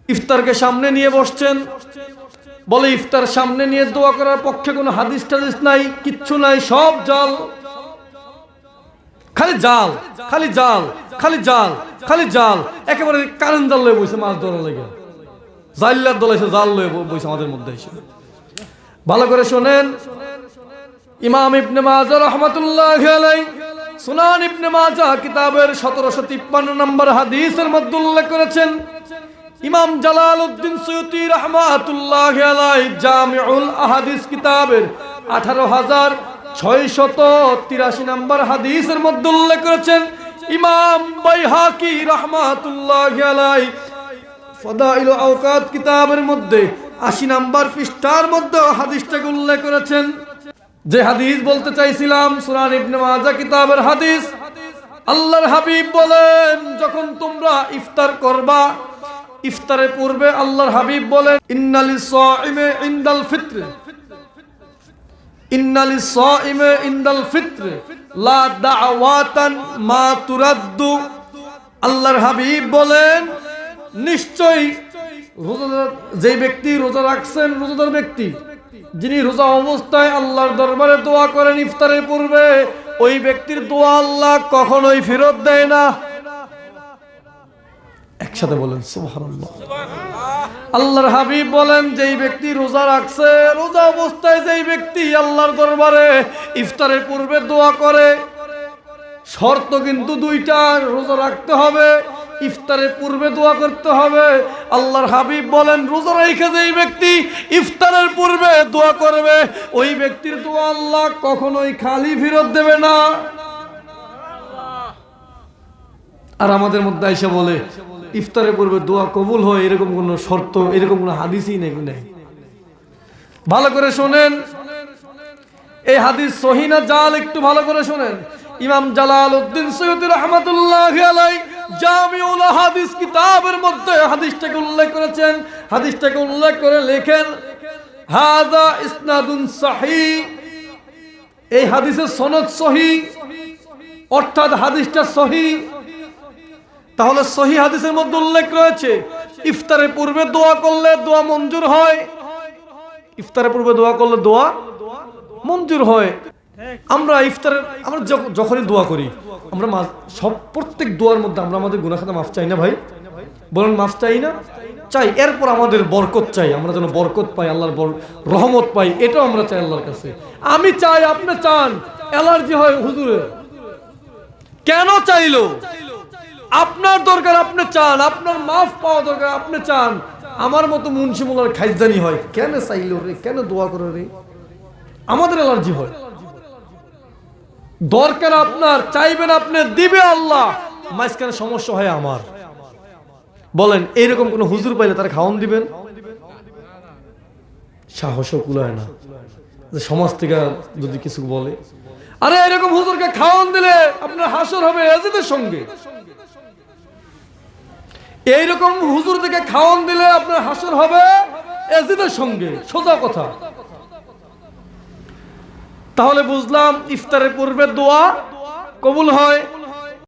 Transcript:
ইফতারকে সামনে নিয়ে বসছেন, বলে ইফতার সামনে নিয়ে দোয়া করার পক্ষে কোনো হাদিস টাদিস নাই, কিচ্ছু নাই, সব জাল, খালি জাল, খালি জাল, খালি জাল, খালি জাল। একেবারে কারেন্ট জাল লয়ে বসে মাছ ধরা লেগে, জাল্লার দল এসে জাল লয়ে বসে আমাদের মধ্যে এসে। ভালো করে শোনেন, ইমাম ইবনে মাজাহ রাহমাতুল্লাহি আলাইহি সুনান ইবনে মাজাহ কিতাবের 1753 নম্বর হাদিসের মধ্যে উল্লেখ করেছেন, ইমাম জালালউদ্দিন সুয়ুতী রাহমাতুল্লাহি আলাইহি জামিউল আহাদিস কিতাবের 18683 নম্বর হাদিসের মধ্যে উল্লেখ করেছেন, ইমাম বাইহাকি রাহমাতুল্লাহি আলাইহি ফাদাইল আওকাত কিতাবের মধ্যে 80 নম্বর পৃষ্ঠার মধ্যে হাদিসটাকে উল্লেখ করেছেন। যে হাদিস বলতে চাইছিলাম সুনান ইবনে মাজাহ কিতাবের হাদিস, আল্লাহর হাবিব বলেন যখন তোমরা ইফতার করবা, ইফতারের পূর্বে আল্লাহর হাবিব বলেন ইন্নালিস সাইমে ইনদাল ফিত্র, ইন্নালিস সাইমে ইনদাল ফিত্র লা দাওয়াতান মা তুরাদ্দু। আল্লাহর হাবিব বলেন নিশ্চয়ই রোজাদার, যে ব্যক্তি রোজা রাখছেন, রোজাদার ব্যক্তি যিনি রোজা অবস্থায় আল্লাহর দরবারে দোয়া করেন ইফতারের পূর্বে, ওই ব্যক্তির দোয়া আল্লাহ কখনোই ফেরত দেয় না। একসাথে বলেন সুবহানাল্লাহ। আল্লাহর হাবিব বলেন যেই ব্যক্তি রোজা রাখছে, রোজা অবস্থায় যেই ব্যক্তি আল্লাহর দরবারে ইফতারের পূর্বে দোয়া করে, শর্ত কিন্তু দুইটা, রোজা রাখতে হবে, ইফতারের পূর্বে দোয়া করতে হবে। আল্লাহর হাবিব বলেন রোজা রেখে যেই ব্যক্তি ইফতারের পূর্বে দোয়া করবে, ওই ব্যক্তির দোয়া আল্লাহ কখনোই খালি ফেরত দেবে না। আর আমাদের মধ্যে এসে বলে ইফতারের পূর্বে দোয়া কবুল হয়, এরকম কোনো শর্ত, এরকম কোনো হাদিসই নেই। ভালো করে শোনেন, এই হাদিস সহিহ না জাল একটু ভালো করে শোনেন। ইমাম জালালউদ্দিন সুয়ুতী রাহমাতুল্লাহি আলাইহি জামিউল আহাদিস কিতাবের মধ্যে হাদিসটাকে উল্লেখ করেছেন। হাদিসটাকে উল্লেখ করে লেখেন হাযা ইসনাদুন সহিহ, এই হাদিসের সনদ সহিহ, অর্থাৎ হাদিসটা সহিহ। তাহলে সহিহ হাদিসের মধ্যে উল্লেখ রয়েছে ইফতারের পূর্বে দোয়া করলে দোয়া মঞ্জুর হয়, ইফতারের পূর্বে দোয়া করলে দোয়া মঞ্জুর হয়। আমরা ইফতারের, আমরা যখনই দোয়া করি, আমরা সব প্রত্যেক দোয়ার মধ্যে আমরা আমাদের গুনাহ খাতা মাফ চাই না ভাই? বলেন মাফ চাই না? চাই। এরপর আমাদের বরকত চাই, আমরা যেন বরকত পাই, আল্লাহর রহমত পাই, এটাও আমরা চাই আল্লাহর কাছে। আমি চাই, আপনি চান, অ্যালার্জি হয় হুজুরে, কেন চাইলো? আপনার দরকার, আপনি চান, আপনার মাফ পাওয়া দরকার, আপনি চান। আমার মতো মুন্সি মোল্লার খাইজানি হয়, কেন চাইলো রে, কেন দোয়া করে রে? আমাদের অ্যালার্জি হয়। দরকার আপনার, চাইবেন আপনি, দিবে আল্লাহ, মাঝখানে সমস্যা হয় আমার। বলেন এইরকম কোন হুজুর পাইলে তারা খাওয়ান দিবেন? সাহসও কুলায় না যে সমাজ থেকে যদি কিছু বলে, আরে এরকম হুজুরকে খাওয়ান দিলে আপনার হাসর হবে এজিদের সঙ্গে। এইরকম হুজুর থেকে খাওয়ান দিলে আপনার হাসর হবে এজিদের সঙ্গে, সোজা কথা। তাহলে বুঝলাম ইফতারের পূর্বে দোয়া কবুল হয়।